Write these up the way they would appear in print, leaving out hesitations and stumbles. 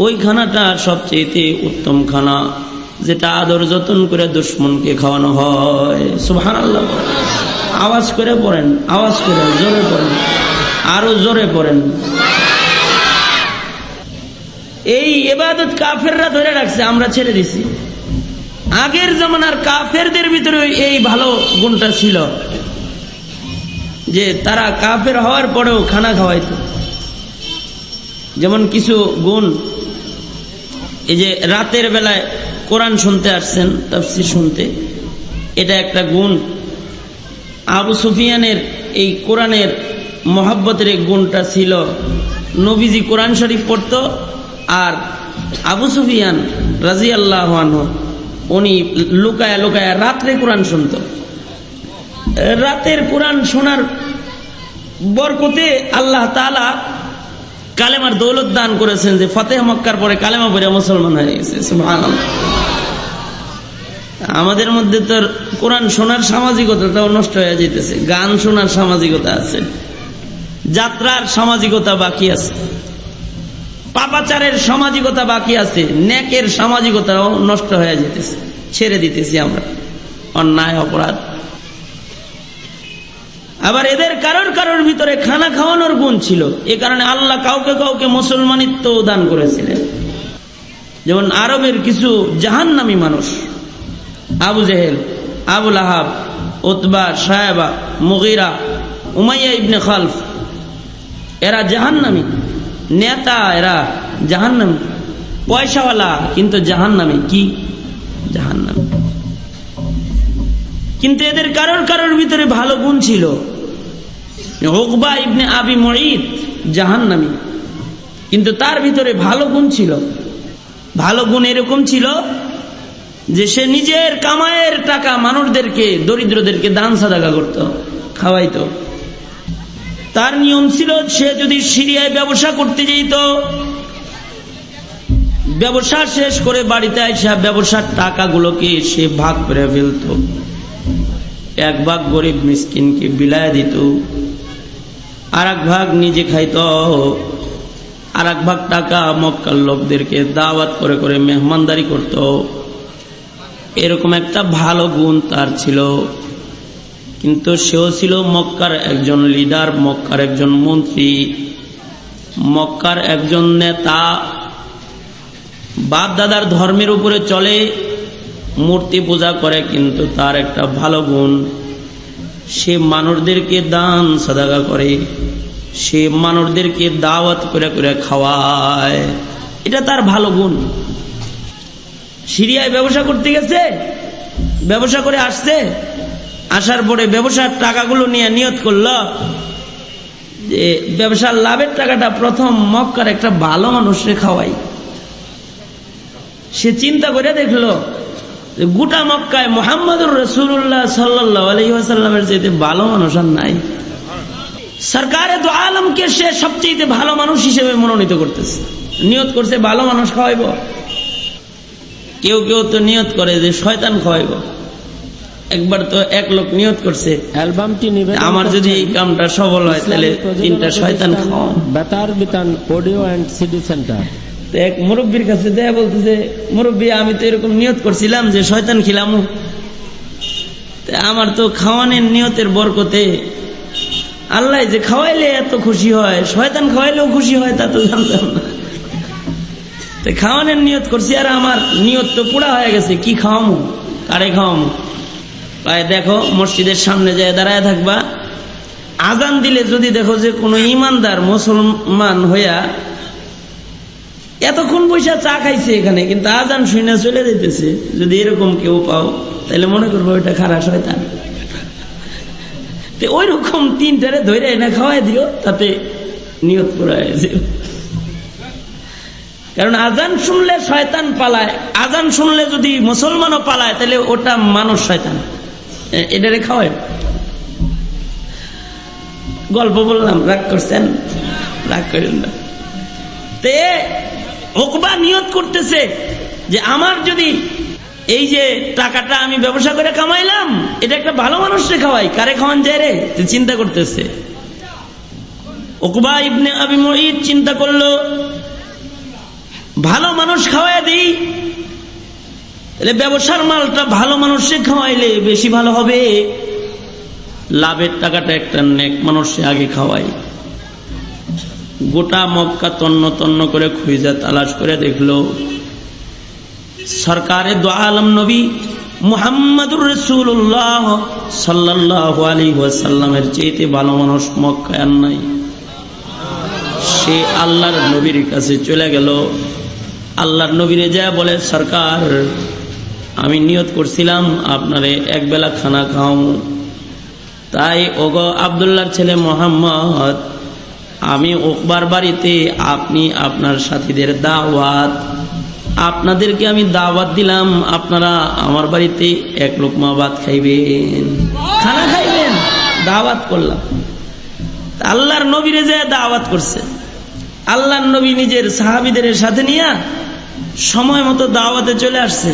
ওই খানাটা সবচেয়ে উত্তম খানা, যেটা আদর যত্ন করে দুশ্মনকে খাওয়ানো হয়। সুবহানাল্লাহ। আওয়াজ করে পড়েন, আওয়াজ করে জোরে পড়েন, আরো জোরে পড়েন। এই ইবাদত কাফেররা ধরে রাখছে, আমরা ছেড়ে দিছি। আগের জামানার কাফেরদের ভিতরে এই ভালো গুণটা ছিল যে তারা কাফের হওয়ার পরেও খানা খাওয়াইতো। যেমন কিছু গুণ, এই যে রাতের বেলায় কোরআন শুনতে আসছেন, তাফসীর শুনতে, এটা একটা গুণ। আবু সুফিয়ানের এই কোরআনের মহব্বতের এই গুণটা ছিল। নবীজি কোরআন শরীফ পড়তো, আর আবু সুফিয়ান রাদিয়াল্লাহু আনহু উনি লুকায়া লুকায়া রাত্রে কোরআন শুনত। রাতের কোরআন শোনার বরকতে আল্লাহ তাআলা কালেমার দৌলত দান করেছেন, যে ফতেহ মক্কার পরে কালেমা পড়ে মুসলমান হয়ে গেছে। সুবহানাল্লাহ। আমাদের মধ্যে তো কোরআন শোনার সামাজিকতাটাও নষ্ট হয়ে যেতেছে। গান শোনার সামাজিকতা আছে, যাত্রার সামাজিকতা বাকি আছে, পাপাচারের সামাজিকতা বাকি আছে, নেকের সামাজিকতাও নষ্ট হয়ে যেতেছে। ছেড়ে দিতেছি আমরা অন্যায় অপরাধ। আবার এদের কারোর কারোর ভিতরে খানা খাওয়ানোর গুণ ছিল। এ কারণে আল্লাহ কাউকে কাউকে মুসলমানিত্ব দান করেছিলেন। যেমন আরবের কিছু জাহান্নামী মানুষ, Abu Jahl, Abu Lahab, Utba, Shaiba, Mughira, Umayya ibn Khalaf, এরা জাহান্নামী নেতা, এরা জাহান্নামী, পয়সাওয়ালা কিন্তু জাহান্নামী। কি জাহান্নামী? কিন্তু এদের কারোর কারোর ভিতরে ভালো গুণ ছিল। উকবা ইবনে আবি মুঈত জাহান্নামী, কিন্তু তার ভিতরে ভালো গুণ ছিল। ভালো গুণ এরকম ছিল যে সে নিজের কামায়ের টাকা মানুষদেরকে, দরিদ্রদেরকে দান সাদাকা করত, খাওয়াইতো। তার নিয়ম ছিল, সে যদি সিরিয়ায় ব্যবসা করতে যেত, ব্যবসা শেষ করে বাড়িতে আইসা ব্যবসার টাকাগুলোকে সে ভাগ করে ফেলত। এক ভাগ গরিব মিসকিনকে বিলায় দিত, আর এক ভাগ নিজে খাইত, আর এক ভাগ টাকা মক্কার লোকদেরকে দাওয়াত করে করে মেহমানদারি করত। এরকম একটা ভালো গুণ তার ছিল। কিন্তু সেও ছিল মক্কার একজন লিডার, মক্কার একজন মন্ত্রী, মক্কার একজন নেতা। বাপ দাদার ধর্মের উপরে চলে, মূর্তি পূজা করে, কিন্তু তার একটা ভালো গুণ, সে মানুষদেরকে দান সাদাকা করে, সে মানুষদেরকে দাওয়াত করে করে খাওয়ায়। এটা তার ভালো গুণ। সিরিয়ায় ব্যবসা করতে গেছে, ব্যবসা করে আসছে, আসার পরে ব্যবসার টাকাগুলো নিয়ে নিয়ত করলো যে ব্যবসার লাভের টাকাটা প্রথম মক্কার একটা ভালো মানুষকে খাওয়াই। সে চিন্তা করে দেখলো গোটা মক্কায় মুহাম্মদুর রাসূলুল্লাহ সাল্লাল্লাহু আলাইহি ওয়াসাল্লামের চাইতে ভালো মানুষ আর নাই। সরকারে দু আলমকে সে সবচেয়ে ভালো মানুষ হিসেবে মনোনীত করতেছে, নিয়ত করছে ভালো মানুষ খাওয়াইব। কেউ কেউ তো নিয়ত করে যে শয়তান খাওয়াইব। একবার তো এক লোক নিয়ত করছে, অ্যালবামটি আমার যদি এই কামটা সফল হয় তাহলে 3টা শয়তান খাওয়াম। বেতার বিতান অডিও অ্যান্ড সিডি সেন্টার। তো এক মুরব্বীর কাছে দেয়া বলতেছে, মুরব্বী আমি তো এরকম নিয়ত করছিলাম যে শয়তান খিলামু, আমার তো খাওয়ানোর নিয়তের বরকতে আল্লাহ যে খাওয়াইলে এত খুশি হয়, শয়তান খাওয়াইলেও খুশি হয় তা তো জানতাম না। তো খাওয়ানোর নিয়ত করছি, আর আমার নিয়ত তো পুরা হয়ে গেছে। কি খাওয়ামু, কারে খাওয়ামু? দেখো মসজিদের সামনে যায় দাঁড়ায় থাকবা, আজান দিলে যদি দেখো যে কোনো ইমানদার মুসলমান হইয়া এতক্ষণ বৈশা চা খাইছে এখানে, কিন্তু আজান শুনে চলে যেতেছে, যদি এরকম কেউ পাও তাহলে মনে করবো ওইটা খারাপ শয়তান। ওই রকম 3টারে ধরে এনে খাওয়াই দিও, তাতে নিয়ত করা হয়েছে। কারণ আজান শুনলে শয়তান পালায়, আজান শুনলে যদি মুসলমানও পালায় তাহলে ওটা মানুষ শয়তান, এটারে খাওয়ায়। গল্প বললাম, রাগ করছেন? রাগ করেন না। তে উকবা নিয়ত করতেছে যে আমার যদি এই যে টাকাটা আমি ব্যবসা করে কামাইলাম, এটা একটা ভালো মানুষকে খাওয়াই, কারে খাওয়ান যায় রে? চিন্তা করতেছে। উকবা ইবনে আবি মুঈত চিন্তা করলো ভালো মানুষ খাওয়াই দিই, তাহলে ব্যবসার মালটা ভালো মানুষে খাওয়াইলে বেশি ভালো হবে। লাভের টাকাটা একটা নেক মানুষে আগে খাওয়াই। গোটা মক্কা তন্ন তন্ন করে খুঁজে তালাশ করে দেখলো সরকারে দো আলম নবী মুহাম্মদুর রাসূলুল্লাহ সাল্লাল্লাহু আলাইহি ওয়াসাল্লামের চাইতে ভালো মানুষ মক্কায় আর নাই। সে আল্লাহর নবীর কাছে চলে গেল। আল্লাহর নবীরে যা বলে, সরকার আমি নিয়ত করছিলাম আপনারে একবেলা খানা খাও, তাই ওগো আব্দুল্লাহর ছেলে মোহাম্মদ, আমি উকবার বাড়িতে আপনি আপনার সাথীদের দাওয়াত, আপনাদেরকে আমি দাওয়াত দিলাম, আপনারা আমার বাড়িতে এক লোকমা ভাত খাইবেন, খানা খাইবেন, দাওয়াত করলাম। আল্লাহর নবীরে যে দাওয়াত করছে, আল্লাহর নবী নিজের সাহাবীদের সাথে নিয়ে সময় মতো দাওয়াতে চলে আসছে।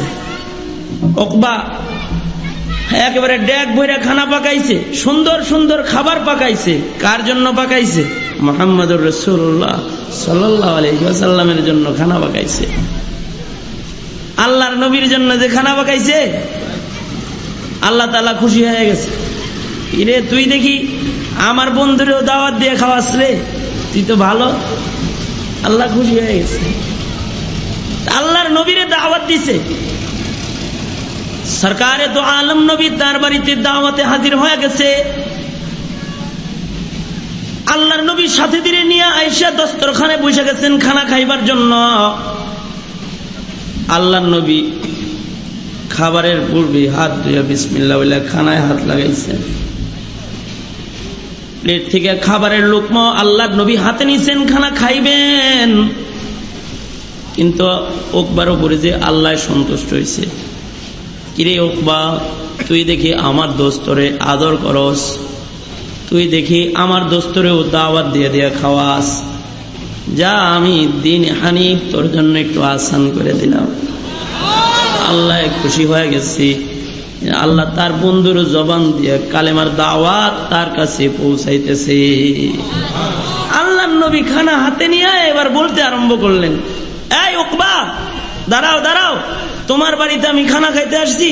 উকবা একেবারে ডেক ভরে খানা পাকাইছে, সুন্দর সুন্দর খাবার পাকাইছে। কার জন্য পাকাইছে? মুহাম্মদুর রাসূলুল্লাহ সাল্লাল্লাহু আলাইহি ওয়াসাল্লামের জন্য খানা পাকাইছে। আল্লাহর নবীর জন্য যে খানা পাকাইছে, আল্লাহ তাআলা খুশি হয়ে গেছে। ইরে তুই দেখি আমার বন্ধুরেও দাওয়াত দিয়ে খাওয়াস রে, তুই তো ভালো। আল্লাহ খুশি হয়ে গেছে, আল্লাহর নবীরে দাওয়াত দিছে। সরকারে দো আলম নবী তার বাড়িতে দাওয়াতে হাজির হয়ে গেছে। আল্লাহর নবীর সাথে ধীরে নিয়ে আয়েশা দস্তরখানে বসে গেছেন খানা খাইবার জন্য। আল্লাহর নবী খাবারের পূর্বে হাত ধুয়ে বিসমিল্লাহ বলে খানায় হাত লাগাইছেন। প্লেট থেকে খাবারের লোকমা আল্লাহর নবী হাতে নিছেন, খানা খাইবেন। কিন্তু উকবার উপরে যে আল্লাহ সন্তুষ্ট হয়েছে। কিরে উকবা, তুই দেখি আমার দোস্তরে আদর করস, তুই দেখি আমার দোস্তরেও দাওয়াত দিয়ে দিয়ে খাওয়াস, যা আমি দিন হানিফ তোর জন্য একটু আসান করে দিলাম। আল্লাহ খুশি হয়ে গেছি। আল্লাহ তার বন্ধুর জবান দিয়ে কালেমার দাওয়াত তার কাছে পৌঁছাইতেছে। আল্লাহ নবী খানা হাতে নিয়ে এবার বলতে আরম্ভ করলেন, এই উকবা, দাঁড়াও দাঁড়াও, তোমার বাড়িতে আমি খানা খাইতে আসছি,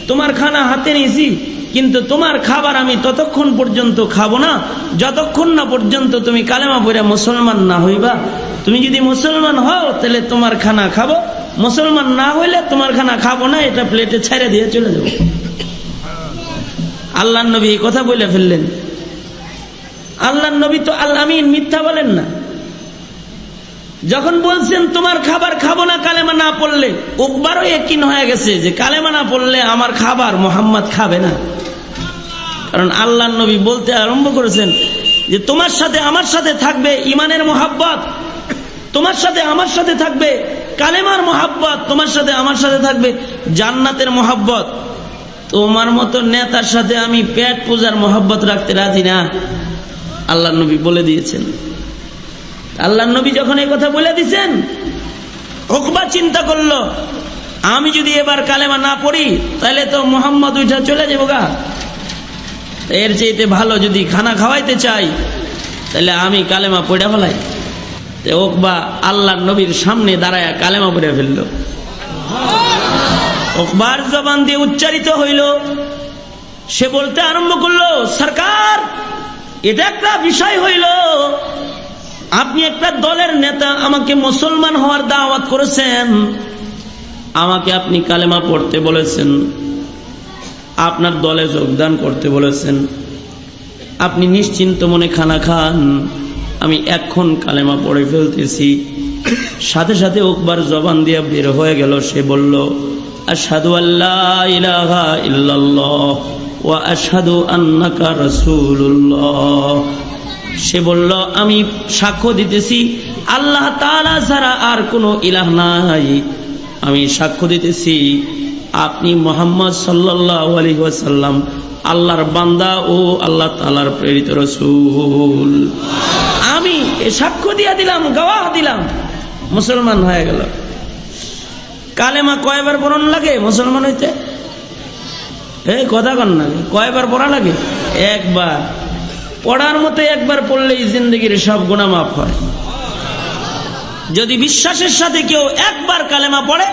তোমার খানা হাতে নিয়েছি, কিন্তু তোমার খাবার আমি ততক্ষণ পর্যন্ত খাবো না যতক্ষণ না পর্যন্ত তুমি কালেমা পড়ে মুসলমান না হইবা। তুমি যদি মুসলমান হও তাহলে তোমার খানা খাবো, মুসলমান না হইলে তোমার খানা খাবো না, এটা প্লেটে ছেড়ে দিয়ে চলে যাবো। আল্লাহর নবী এই কথা বলে ফেললেন। আল্লাহর নবী তো আল আমিন, মিথ্যা বলেন না। যখন বলছেন তোমার খাবার খাবো না কালেমা না পড়লে, উকবারও ইয়াকিন হয়ে গেছে যে কালেমা না পড়লে আমার খাবার মোহাম্মদ খাবে না। কারণ আল্লাহর নবী বলতে আরম্ভ করেছেন যে তোমার সাথে আমার সাথে থাকবে ইমানের মোহাব্বত, তোমার সাথে আমার সাথে থাকবে কালেমার মোহাব্বত, তোমার সাথে আমার সাথে থাকবে জান্নাতের মোহাব্বত। তোমার মতো নেতার সাথে আমি পেট পূজার মোহাব্বত রাখতে রাজি না, আল্লাহর নবী বলে দিয়েছেন। আল্লাহর নবী যখন এই কথা বলে দিয়েছেন, উকবা চিন্তা করলো, আমি যদি এবার কালেমা না পড়ি তাহলে তো মুহাম্মদ উঠা চলে যাবো গা। এর চাইতে ভালো যদি খানা খাওয়াইতে চাই তাহলে আমি কালেমা পড়ে ফেলাই। উকবা আল্লাহর নবীর সামনে দাঁড়ায় কালেমা পড়ে ফেলল। উকবার জবান দিয়ে উচ্চারিত হইল, সে বলতে আরম্ভ করলো, সরকার এটা একটা বিষয় হইল, আপনি একটা দলের নেতা, আমাকে মুসলমান হওয়ার দাওয়াত করেছেন, আমাকে আপনি কালেমা পড়তে বলেছেন, আপনার দলে যোগদান করতে বলেছেন, আপনি নিশ্চিন্ত মনে খানা খান, আমি এখন কালেমা পড়ে ফেলতেছি। সাথে সাথে উকবার জবান দিয়ে বের হয়ে গেল, সে বলল, আশহাদু আল্লা ইলাহা ইল্লাল্লাহ ওয়া আশহাদু আন্নাকা রাসূলুল্লাহ। সে বলল, আমি সাক্ষ্য দিতেছি আল্লাহ তাআলা ছাড়া আর কোনো ইলাহ নাই, আমি সাক্ষ্য দিতেছি আপনি মুহাম্মদ সাল্লাল্লাহু আলাইহি ওয়াসাল্লাম আল্লাহর বান্দা ও আল্লাহ তাআলার প্রেরিত রাসূল। আমি এ সাক্ষ্য দিয়ে দিলাম, গওয়াহ দিলাম, মুসলমান হয়ে গেল। কালেমা কয়বার পড়ন লাগে মুসলমান হইতে? এই কথা কন না, কয়বার পড়া লাগে? একবার। পড়ার মতো একবার পড়লেই জিন্দগির সব গুনাহ মাফ হয়। যদি বিশ্বাসের সাথে কেউ একবার কালেমা পড়ে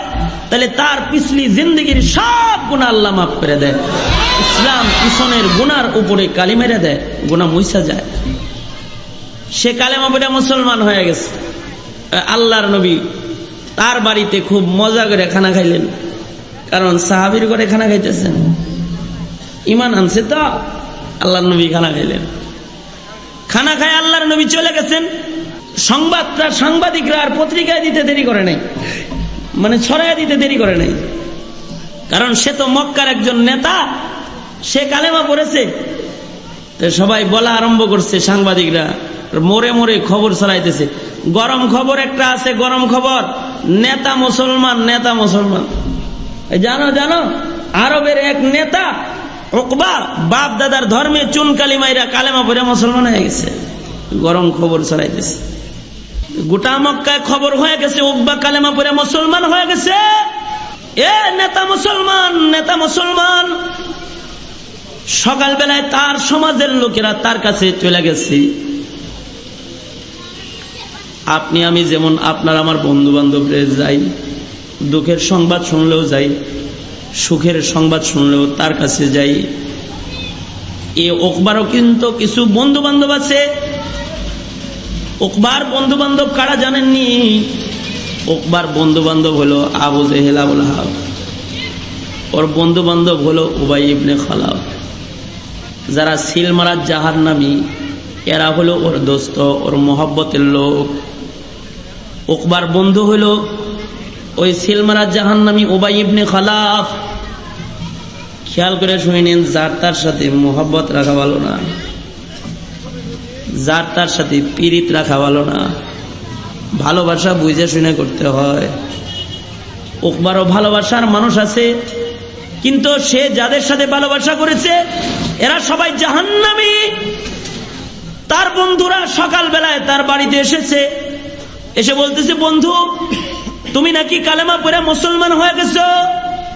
তাহলে তার পিছলি জিন্দগির সব গুনাহ আল্লাহ মাফ করে দেয়। ইসলাম পিছনের গুনার উপরে কালি মেরে দেয়, গুনাহ মুইসা যায়। সে কালেমা পড়ে মুসলমান হয়ে গেছে। আল্লাহর নবী তার বাড়িতে খুব মজা করে খানা খাইলেন, কারণ সাহাবীর ঘরে খানা খাইতেছেন, ঈমান আনছে তো। আল্লাহর নবী খানা খাইলেন, খানা খায় আল্লাহর নবী চলে গেছেন। সংবাদটা সাংবাদিকরা আর পত্রিকায় দিতে দেরি করে নাই, মানে ছড়াইয়া দিতে দেরি করে নাই, কারণ সে তো মক্কার একজন নেতা, সে কালেমা পড়েছে। তো সবাই বলা আরম্ভ করছে, সাংবাদিকরা মোড়ে মোড়ে খবর ছড়াইতেছে। গরম খবর একটা আছে, গরম খবর, নেতা মুসলমান, নেতা মুসলমান। জানো জানো আরবের এক নেতা উকবা বাপ দাদার ধর্মে চুন কালিমাইরা কালেমা পড়ে মুসলমান হয়ে গেছে। গরম খবর ছড়াইতেছে, গোটা মক্কায় খবর হয়ে গেছে উকবা কালেমা পড়ে মুসলমান হয়ে গেছে। এ নেতা মুসলমান, নেতা মুসলমান। সকালবেলায় তার সমাজের লোকেরা তার কাছে চলে গেছে। আপনি আমি যেমন আপনার আমার বন্ধু বান্ধবরা যাই, দুঃখের সংবাদ শুনলেও যাই, সুখের সংবাদ শুনলেও তার কাছে যাই। এ উকবারও কিন্তু কিছু বন্ধু বান্ধব আছে। উকবার বন্ধু বান্ধব কারা জানেননি? উকবার বন্ধু বান্ধব হলো আবু জেহেল, আবু লাহাব। ওর বন্ধু বান্ধব হলো উবাই ইবনে খালাফ। যারা সিল মারা জাহান্নামী, এরা হলো ওর দোস্ত, ওর মহব্বতের লোক। উকবার বন্ধু হলো ওই সিল মারা জাহান্নামী উবাই ইবনে খালাফ। খেয়াল করে শুনেন, যার তার সাথে মহব্বত রাখা ভালো না, যার তার সাথে পীড়িত রাখা ভালো না। ভালোবাসা বুঝে শুনে করতে হয়। উকবারও ভালোবাসার মানুষ আছে, কিন্তু সে যাদের সাথে ভালোবাসা করেছে এরা সবাই জাহান্নামী। তার বন্ধুরা সকাল বেলায় তার বাড়িতে এসেছে, এসে বলতেছে, বন্ধু তুমি নাকি কালেমা পড়ে মুসলমান হয়ে গেছো,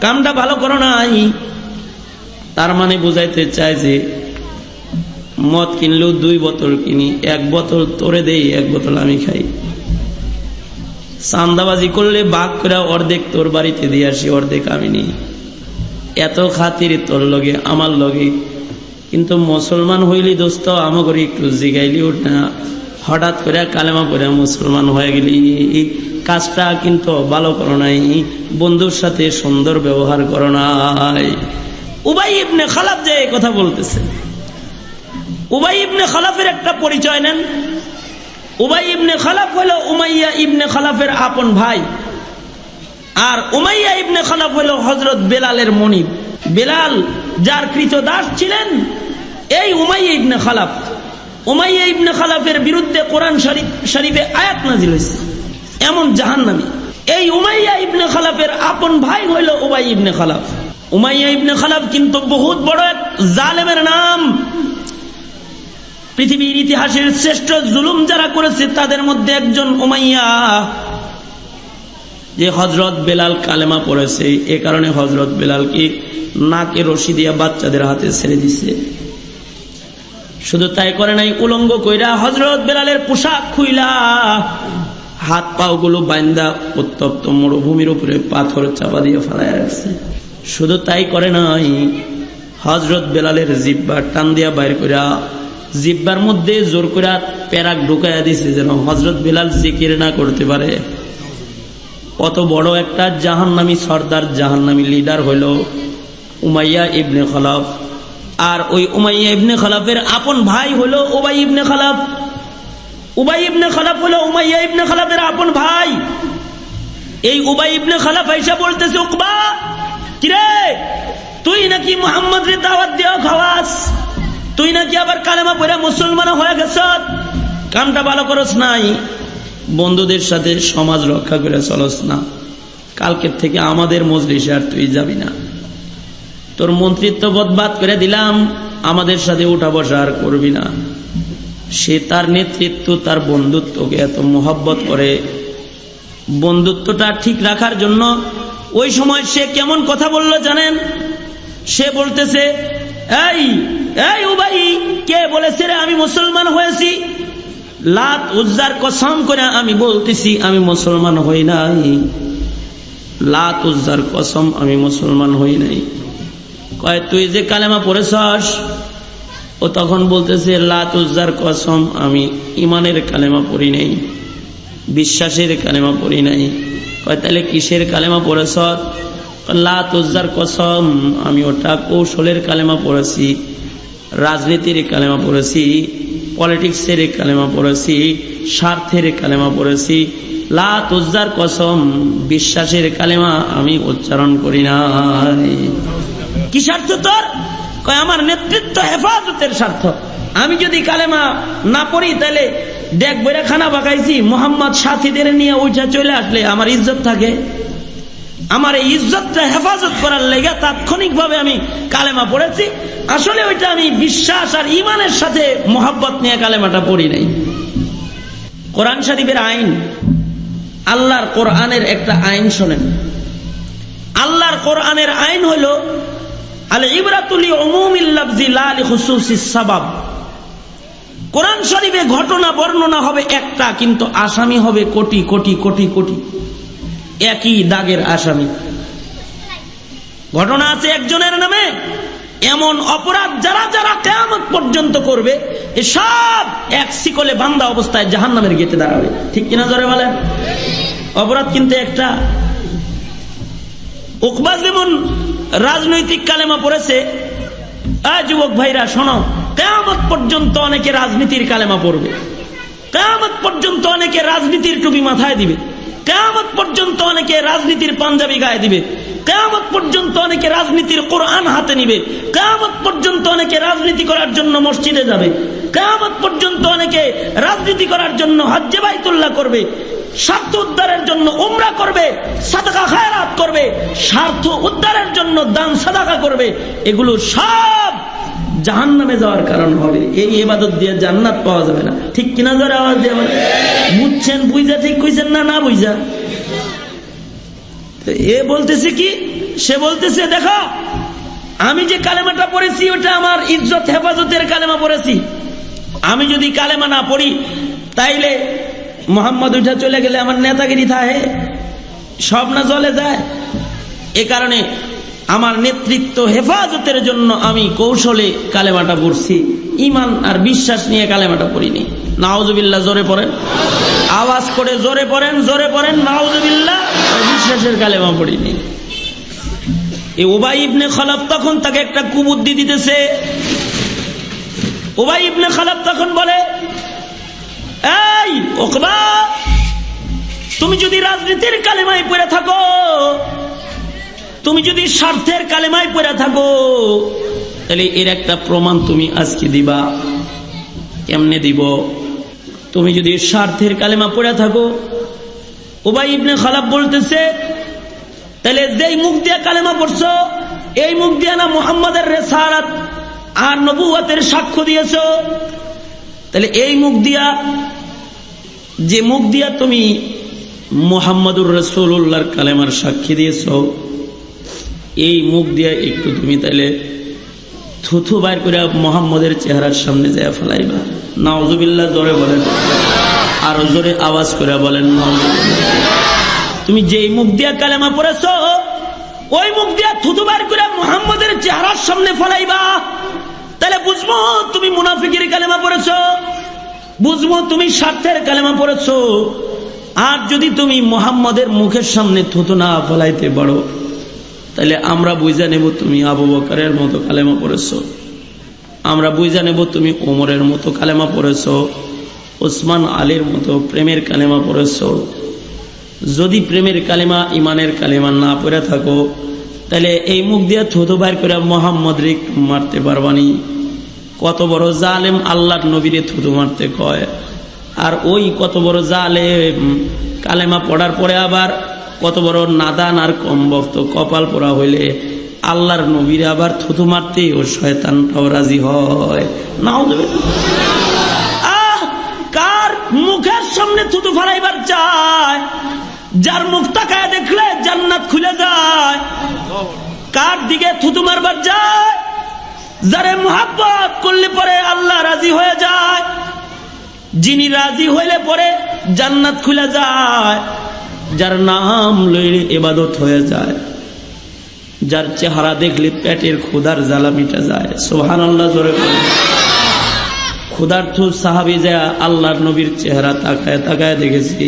কামটা ভালো করো নাই। তার মানে বুঝাইতে চায় যে মদ কিনলেও 2 বোতল কিনি, 1 বোতল তোরে দেই, 1 বোতল আমি খাই। চান্দাবাজি করলে ভাগ করে অর্ধেক তোর বাড়িতে দিয়ে আসি, অর্ধেক আমি নিই। এত খাতির তোর লগে আমার লগে। কিন্তু মুসলমান হইলি দোস্ত আমাকে একটু জিগাইলি ওঠ না, হঠাৎ করে কালেমা পড়ে মুসলমান হয়ে গেলি, কাজটা কিন্তু ভালো করো নাই, বন্ধুর সাথে সুন্দর ব্যবহার করো নাই। উবাই ইবনে খালাফ যে এই কথা বলতেছে, উবাই ইবনে খালাফের একটা পরিচয় নেন। উবাই ইবনে খালাফ হলো উমাইয়া ইবনে খালাফের আপন ভাই, আর উমাইয়া ইবনে খালাফ হলো হযরত বেলালের মনিব। বেলাল যার কৃতদাস ছিলেন এই উমাইয়া ইবনে খালাফ। উমাইয়া ইবনে খালাফের বিরুদ্ধে কোরআন শরীফে আয়াত নাজিল হয়েছে, এমন জাহান্নামী। এই উমাইয়া ইবনে খালাফের আপন ভাই হইল উবাই ইবনে খালাফ। উমাইয়া ইবনে খালাফ কিন্তু বহুত বড় এক জালেমের নাম। পৃথিবীর ইতিহাসের শ্রেষ্ঠ জুলুম যারা করেছে তাদের মধ্যে একজন উমাইয়া। যে হযরত বেলাল কালেমা পড়েছে, এ কারণে হযরত বেলালকে নাকে রশি দিয়া বাচ্চাদের হাতে ছেড়ে দিছে। শুধু তাই করে নাই, উলঙ্গ কইরা হযরত বেলালের পোশাক খুইলা হাত পাও গুলো বাইন্দা উত্তপ্ত মরুভূমির উপরে পাথর চাপা দিয়ে ফেলাইয়া রাখছে। শুধু তাই করে নাই, হযরত বেলালের জিহ্বা টান দিয়া বাইর কইরা জিহ্বার মধ্যে জোর কইরা পেরাক ঢুকাইয়া দিছে, যেন হযরত বেলাল জিকির না করতে পারে। কত বড় একটা জাহান্নামী সর্দার, জাহান্নামী লিডার হইল উমাইয়া ইবনে খালাফ। আর ওই উমাইয়া ইবনে খালাফের আপন ভাই হলো উবাই ইবনে খালাফ। উবাই ইবনে খালাফ হলো উমাইয়া ইবনে খালাফের আপন ভাই। এই উবাই ইবনে খালাফ আইসা বলতেছে, উকবা কিরে তুই নাকি মুহাম্মদের দাওয়াত দেওয়া খাওয়াস, তুই নাকি আবার কালেমা পড়ে মুসলমান হয়ে গেছ, কামটা ভালো করস নাই, বন্ধুদের সাথে সমাজ রক্ষা করে চলস না, কালকের থেকে আমাদের মজলিসে আর তুই যাবি না, তোর মন্ত্রিত্ব বদবাদ করে দিলাম, আমাদের সাথে উঠা বসা আর করবি না। সে তার নেতৃত্ব, তার বন্ধুত্বকে এত মহব্বত করে, বন্ধুত্বটা ঠিক রাখার জন্য ওই সময় সে কেমন কথা বলল জানেন? সে বলতেছে, এই এই উবাই, কে বলেছে রে আমি মুসলমান হয়েছি? লাত উজ্জার কসম করে আমি বলতেছি আমি মুসলমান হই নাই, লাত উজ্জার কসম আমি মুসলমান হই নাই। কয় তুই যে কালেমা পড়েছস? ও তখন বলতেছে লাত উজ্জার কসম আমি ইমানের কালেমা পড়ি নাই, বিশ্বাসের কালেমা পড়ি নাই। কয় তাহলে কিসের কালেমা পড়েছ? লাত উজ্জার কসম আমি ওটা কৌশলের কালেমা পড়েছি, রাজনীতির কালেমা পড়েছি, পলিটিক্সের কালেমা পড়েছি, স্বার্থের কালেমা পড়েছি। লাত উজ্জার কসম বিশ্বাসের কালেমা আমি উচ্চারণ করি নাই। কি স্বার্থ তোর? কয় আমার নেতৃত্ব হেফাজতের স্বার্থ। আমি যদি কালেমা না পড়ি তাহলে দেখ বইরা খানা পাকাইছি, মোহাম্মদ সাথীদের নিয়ে উঠে চলে আসলে আমার ইজ্জত থাকে। আমার এই ইজ্জতটা হেফাজত করার লেগে তাৎক্ষণিকভাবে আমি কালেমা পড়েছি। আসলে ওইটা আমি বিশ্বাস আর ইমানের সাথে মোহাব্বত নিয়ে কালেমাটা পড়ি নাই। কোরআন শরীফের আইন, আল্লাহর কোরআনের একটা আইন শোনেন। আল্লাহর কোরআনের আইন হলো আল ইবরাতু লিউমুমিল লাফজি লা লিখুসুসিস সাবাব। কোরআন শরীফে ঘটনা বর্ণনা হবে একটা, কিন্তু আসামি হবে কোটি কোটি কোটি কোটি, একই দাগের আসামি। ঘটনা আছে একজনের নামে, এমন অপরাধ যারা যারা কিয়ামত পর্যন্ত করবে এসব এক শিকলে বান্ধা অবস্থায় জাহান্নামের গেটে দাঁড়াবে। ঠিক কিনা জোরে বলেন? অপরাধ কিন্তু একটা। উকবা যেমন রাজনৈতিক কালেমা পড়েছে, যুবক ভাইরা শোনো, কিয়ামত পর্যন্ত অনেকে রাজনীতির কালেমা পড়বে, কিয়ামত পর্যন্ত অনেকে রাজনীতির টুপি মাথায় দিবে, কিয়ামত পর্যন্ত অনেকে রাজনীতির পাঞ্জাবি গায়ে দিবে, কিয়ামত পর্যন্ত অনেকে রাজনীতির কোরআন হাতে নিবে, কিয়ামত পর্যন্ত অনেকে রাজনীতি করার জন্য মসজিদে যাবে, কিয়ামত পর্যন্ত অনেকে রাজনীতি করার জন্য হজ্জে বাইতুল্লাহ করবে, স্বার্থ উদ্ধারের জন্য উমরা করবে, সাদাকা খায়রাত করবে, স্বার্থ উদ্ধারের জন্য দান সাদাকা করবে। এগুলো সব জাহান্নামে যাওয়ার কারণ হবে। এই ইবাদত দিয়ে জান্নাত পাওয়া যাবে না। ঠিক কিনা জোরে আওয়াজ দিয়ে বলেন। বুঝছেন? বুঝা ঠিক কইছেন না? না বুঝা? এ বলতেছে কি? সে বলতেছে দেখো আমি যে কালেমাটা পড়েছি ওটা আমার ইজ্জত হেফাজতের কালেমা পড়েছি। আমি যদি কালেমা না পড়ি তাইলে মোহাম্মদ উঠা চলে গেলে আমার নেতাগিরি থাকে, সব না চলে যায়। এ কারণে আমার নেতৃত্ব হেফাজতের জন্য আমি কৌশলে কালেমাটা পড়ছি, ইমান আর বিশ্বাস নিয়ে কালেমাটা পড়িনি। নাউজুবিল্লাহ। জোরে পড়েন, আওয়াজ করে জোরে পড়েন, জোরে পড়েন নাউজুবিল্লাহ। বিশ্বাসের কালেমা পড়িনি। এই উবাই ইবনে খালাব তখন তাকে একটা কুবুদ্ধি দিতেছে। উবাই ইবনে খালাব তখন বলে, এই উকবা, তুমি যদি রাজনীতির কালেমায় পড়ে থাকো, তুমি যদি স্বার্থের কালেমায় পড়ে থাকো, তাহলে এর একটা প্রমাণ তুমি আজকে দিবা। কেমনে দিব? তুমি যদি স্বার্থের কালেমা পড়ে থাকো, উবাই ইবনে খালাব বলতেছে, তাহলে যেই মুখ দিয়ে কালেমা পড়ছো এই মুখ দিয়ে না মুহাম্মাদের রিসালাত আর নবুয়তের সাক্ষ্য দিয়েছো? তাহলে এই মুখ দিয়া, যে মুখ দিয়া তুমি মুহাম্মাদুর রাসূলুল্লাহর কালেমার সাক্ষী দিয়েছো, এই মুখ দিয়া একটু তুমি তাহলে থুথু বাইর করে মুহাম্মাদের চেহারার সামনে যায় ফেলাইবা। নাউজুবিল্লাহ। জোরে বলেন, আরো জোরে আওয়াজ করে বলেন নাউজুবিল্লাহ। তুমি যেই মুখ দিয়া কালেমা পড়েছো ওই মুখ দিয়া থুথু বাইর করে মুহাম্মাদের চেহারার সামনে ফেলাইবা, তাহলে বুঝবো তুমি মুনাফিকের কালেমা পড়েছো, বুঝবো তুমি স্বার্থের কালেমা পড়েছো। আর যদি তুমি মুহাম্মাদের মুখের সামনে থুথু না ফেলাইতে পারো, তাহলে আমরা বুঝা নেব তুমি আবু বকরের মতো কালেমা পড়েছো, আমরা বুঝা নেব তুমি ওমরের মতো কালেমা পড়েছো, ওসমান আলীর মতো প্রেমের কালেমা পড়েছো। যদি প্রেমের কালেমা ইমানের কালেমা না পড়ে থাকো, তাহলে এই মুখ দিয়ে থুথু বাইর করে মুহাম্মদ রে মারতে পারবানি। কত বড় জালেম আল্লাহর নবীরে থুথু মারতে কয়, আর ওই কত বড় জালেম কালেমা পড়ার পরে আবার কত বড় নাদান আর কম বক্ত কপাল পোড়া হইলে আল্লাহর নবীরে আবার থুথু মারতে ও শয়তানটাও রাজি হয়। কার মুখের সামনে থুথু ফেলাইবার চায়? যার মুখ তাকায় দেখলে জান্নাত খুলে যায়। কার দিকে থুতু মারবার যায়? যারে মুহাব্বত করলে পরে আল্লাহ রাজি হয়ে যায়। যিনি রাজি হইলে পরে জান্নাত খুলে যায়, যার নাম লইলে ইবাদত হয়ে যায়, যার চেহারা দেখলে পেটের ক্ষুধার জ্বালা মিটা যায়। সুবহানাল্লাহ জোরে বলেন। ক্ষুধার্থ সাহাবী যায় আল্লাহর নবীর চেহারা তাকায় তাকায় দেখেছি।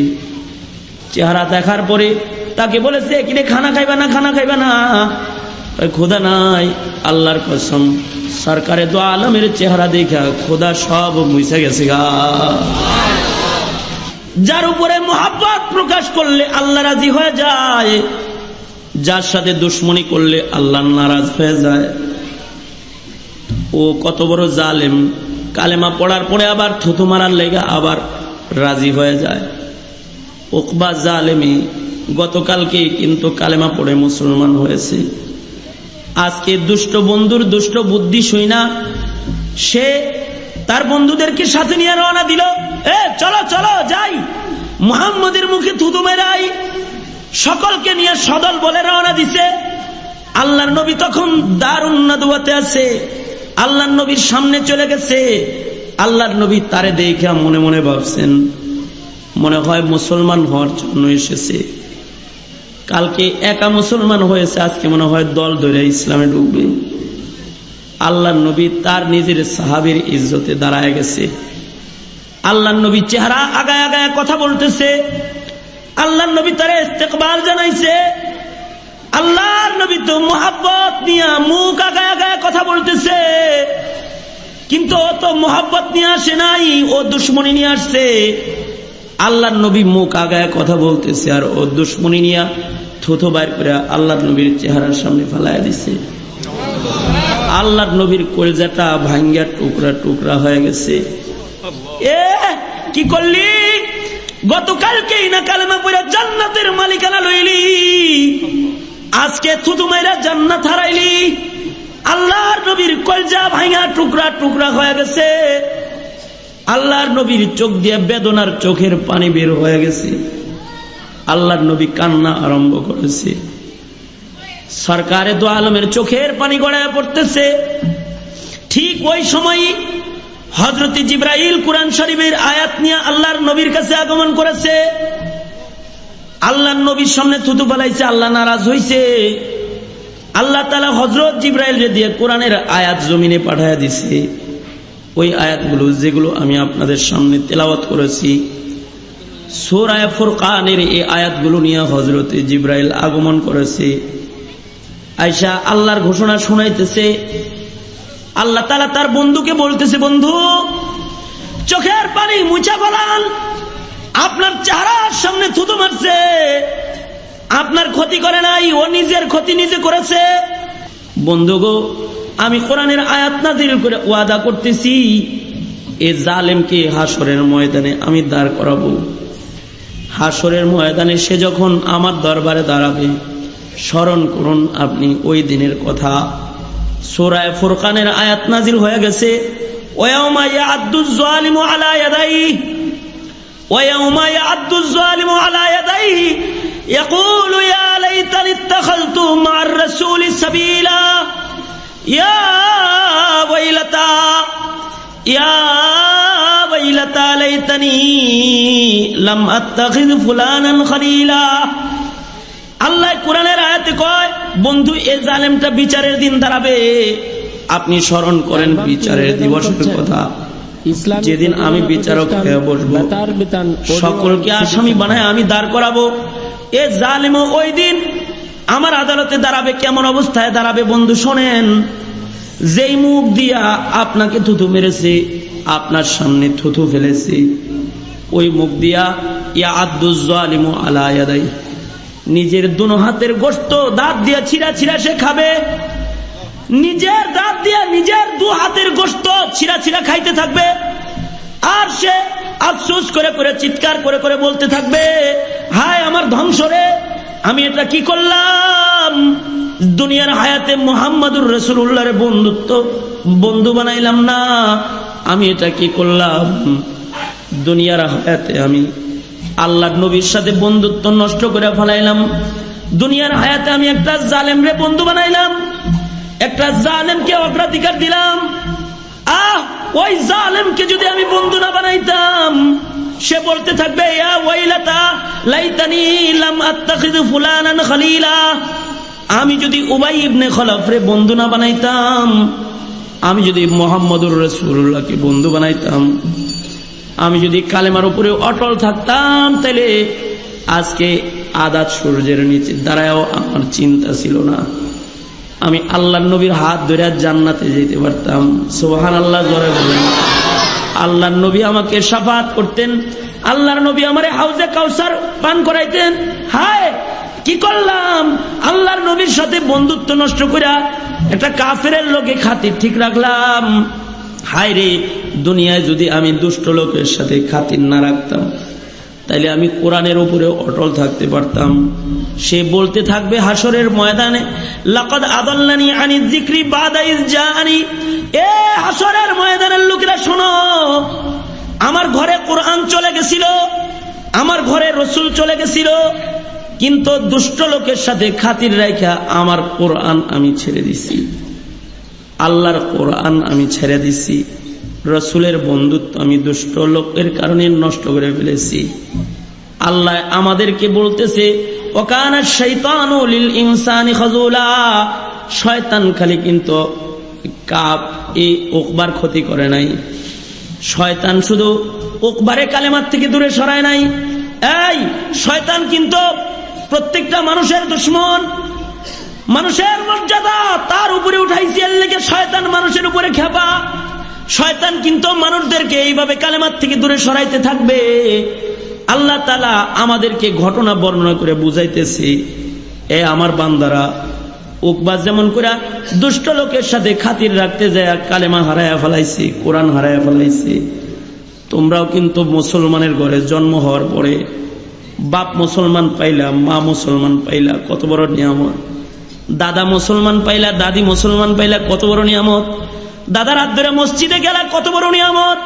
চেহারা দেখার পরে তাকে বলেছে, কিরে খানা খাইবা না, খানা খাইবা না? ক্ষুধা নাই। আল্লাহর কসম, সরকারে দো আলমের চেহারা দেখা ক্ষুধা সব মুছে গেছে গা। যার উপরে মোহাব্বত প্রকাশ করলে আল্লাহ রাজি হয়ে যায়, যার সাথে দুশ্মনী করলে আল্লাহ নারাজ হয়ে যায়। ও কত বড় জালেম, কালেমা পড়ার পরে আবার থুতু মারার লেগে আবার রাজি হয়ে যায়। উকবা জালেমি গতকালকে কিন্তু কালেমা পড়ে মুসলমান হয়েছে। আজকে দুষ্ট বন্ধুর দুষ্ট বুদ্ধি শুইনা সে তার বন্ধুদেরকে সাথে নিয়ে রওনা দিল, চলো চলো যাই, মুহাম্মদের মুখে থুতু মেরাই। সকলকে নিয়ে সদল বলে রওনা দিছে। আল্লাহর নবী তখন দারুন নাদওয়াতে আছে, আল্লাহর নবীর সামনে চলে গেছে। আল্লাহর নবী তারে দেখে মনে মনে ভাবছেন, মনে হয় মুসলমান হওয়ার জন্য এসেছে। কালকে একা মুসলমান হয়েছে, আজকে মনে হয় দল ধরে ইসলামে ঢুকবে। আল্লাহর নবী তার নিজের সাহাবীর ইজ্জতে দাঁড়ায় গেছে। আল্লাহর নবী চেহারা আগায় আগায় কথা বলতেছে। আল্লাহর নবী তারে ইস্তেকবাল জানাইছে। আল্লাহর নবী তো মোহাব্বত নিয়ে মুখ আগায় আগায় কথা বলতেছে, কিন্তু ও তো মোহাব্বত নিয়ে আসে নাই, ও দুশ্মনী নিয়ে আসছে। আল্লাহর নবী মুখ আগায় কথা বলতেছে আর ও দুশ্মনী নিয়ে থুথু বাইর করে আল্লাহর নবীর চেহারার সামনে ফেলায় দিছে। আল্লাহর নবীর কলিজাটা ভাঙ্গা টুকরা টুকরা হয়ে গেছে। কি করলি? গতকালকেই না কালেমা পড়ে জান্নাতের মালিকানা লইলি, আজকে থুতু মাইরা জান্নাত হারাইলি। আল্লাহর নবীর কলিজা ভাঙ্গা টুকরা টুকরা হয়ে গেছে। আল্লাহর নবীর চোখ দিয়ে বেদনার চোখের পানি বের হয়ে গেছে। আল্লাহর নবী কান্না আরম্ভ করেছে। সরকারে দো আলমের চোখের পানি গড়ায় পড়তেছে। ঠিক ওই সময় হযরত জিবরাইল কুরআন শরীফের আয়াত নিয়ে আল্লাহর নবীর কাছে আগমন করেছে। আল্লাহর নবীর সামনে থুতু ফেলাইছে, আল্লাহ নারাজ হইছে। আল্লাহ তাআলা হযরত জিবরাইলকে দিয়ে কোরআনের আয়াত জমিনে পাঠায়া দিছে। ওই আয়াতগুলো যেগুলো আমি আপনাদের সামনে তেলাওয়াত করেছি, সূরা ফুরকানের এই আয়াতগুলো নিয়ে হযরত জিবরাইল আগমন করেছে। আয়েশা আল্লাহর ঘোষণা শুনাইতেছে। আল্লাহ তাআলা তার বন্ধুকে বলতেছে, বন্ধু চোখের পানি মুছা ফেলান, আপনার চেহারার সামনে থুতু মারছে, আপনার ক্ষতি করে নাই, ও নিজের ক্ষতি নিজে করেছে। বন্ধু গো, আমি কোরআনের আয়াত নাযিল করে ওয়াদা করতেছি, এ জালেমকে হাসরের ময়দানে আমি দাঁড় করাবো। হাসরের ময়দানে সে যখন আমার দরবারে দাঁড়াবে, স্মরণ করুন আপনি ওই দিনের কথা। সূরা ফুরকানের আয়াত নাযিল হয়ে গেছে, ওয়ায়াউমা ইয়া'আদ্দুজ যালিমু আলা ইয়াদাইহি ওয়ায়াউমা ইয়া'আদ্দুজ যালিমু আলা ইয়াদাইহি ইয়াকুলু ইয়া লাইতানি ইত্তাখাযতু মা'আর রাসূলি সাবিলা ইয়া ওয়াইলাতা লাইতানি লাম আত্তাখিয ফুলানান খলিলা। আল্লাহ কোরআনের আয়াতে কয়, বন্ধু এ জালেমটা বিচারের দিন দাঁড়াবে, আপনি স্মরণ করেন বিচারের দিবসের কথা, যেদিন আমি বিচারক হয়ে বসবো, সকলকে আসামি বানায় আমি দাঁড় করাবো। এ জালেম ওই দিন আমার আদালতে দাঁড়াবে। কেমন অবস্থায় দাঁড়াবে বন্ধু শোনেন। যেই মুখ দিয়া আপনাকে থুথু মেরেছে, আপনার সামনে থুথু ফেলেছে, ওই মুখ দিয়া ইয়া'আদ্দুজ যালিমু আলা ইয়াদাইহি, নিজের দুনো হাতের গোশত দাঁত দিয়ে ছিঁড়া ছিঁড়া সে খাবে। নিজের দাঁত দিয়ে নিজের দু হাতের গোশত ছিঁড়া ছিঁড়া খাইতে থাকবে। আর সে আফসোস করে করে চিৎকার করে করে বলতে থাকবে, হায় আমার ধ্বংস রে, আমি এটা কি করলাম? দুনিয়ার হায়াতে মুহাম্মাদুর রাসূলুল্লাহর বন্ধু বানাইলাম না, আমি এটা কি করলাম? দুনিয়ার হায়াতে আমি আল্লাহর নবীর সাথে বন্ধুত্ব নষ্ট করে ফেলাইলাম। দুনিয়ার হায়াতে আমি একটা জালেম রে বন্ধু বানাইলাম, একটা জালেমকে অগ্রাধিকার দিলাম। ওই জালেমকে যদি আমি বন্ধু না বানাইতাম, সে বলতে থাকবে ইয়া ওয়াইলাতা লাইতানি লাম আত্তাখিযু ফুলানান খলিলা। আমি যদি উবাই ইবনে খলফরে বন্ধু না বানাইতাম, আমি যদি মুহাম্মদুর রাসূলুল্লাহকে বন্ধু বানাইতাম, আমি যদি কালেমার উপরে অটল থাকতাম, তাহলে আজকে আদাত সূর্যের নিচে দাঁড়ায়ও আমার চিন্তা ছিল না। আমি আল্লাহর নবীর হাত ধরে জান্নাতে যেতে পারতাম। সুবহানাল্লাহ, জোরে বলেন। আল্লাহর নবী আমাকে শাফাত করতেন, আল্লাহর নবী আমারে হাউজে কাউসার পান করাইতেন। হায় কি করলাম, আল্লাহর নবীর সাথে বন্ধুত্ব নষ্ট করে একটা কাফেরের লোকে খাতির ঠিক রাখলাম। হায় রে, দুনিয়ায় যদি আমি দুষ্ট লোকের সাথে খাতির না রাখতাম, তাইলে আমি কোরআনের উপরে অটল থাকতে পারতাম। সে বলতে থাকবে হাসরের ময়দানে, লাকাদ আদাল্লানি আনিয যিকরি বাদা ইয জাআনি। এ হাসরের ময়দানের লোকেরা শোনো, আমার ঘরে কোরআন চলে গেছিল, আমার ঘরে রাসূল চলে গেছিল, কিন্তু দুষ্ট লোকের সাথে খাতির রাখা আমার কোরআন আমি ছেড়ে দিছি, আল্লাহর কোরআন আমি ছেড়ে দিছি, রাসূলের বন্ধুত্ব আমি দুষ্ট লোকের কারণে নষ্ট করে ফেলেছি। আল্লাহ আমাদেরকে বলতেছে ওয়াকানা শাইতানু লিল ইনসানি খাযুলা। শয়তান খালি কিন্তু কাব এই উকবার ক্ষতি করে নাই, শয়তান শুধু উকবারে কালেমার থেকে দূরে সরায় নাই, এই শয়তান কিন্তু প্রত্যেকটা মানুষের দুশমন। মানুষের মর্যাদা তার উপরে উঠাইছে, এর লেগে শয়তান মানুষের উপরে খেপা। শয়তান কিন্তু মানুষদেরকে এইভাবে কালেমার থেকে দূরে সরাইতে থাকবে। আল্লাহ তাআলা আমাদেরকে ঘটনা বর্ণনা করে বুঝাইতেছে, এ আমার বান্দারা, উকবা যেমন করে দুষ্ট লোকের সাথে খাতির রাখতে যায় কালেমা হারায়া ফেলাইছে, কোরআন হারায়া ফেলাইছে, তোমরাও কিন্তু মুসলমানের ঘরে জন্ম হওয়ার পরে বাপ মুসলমান পাইলা, মা মুসলমান পাইলা, কত বড় নিয়ামত। দাদা মুসলমান পাইলা, দাদি মুসলমান পাইলা, কত বড় নিয়ামত। দাদার হাত ধরে মসজিদে গেলা, কত বড় নিয়ামত।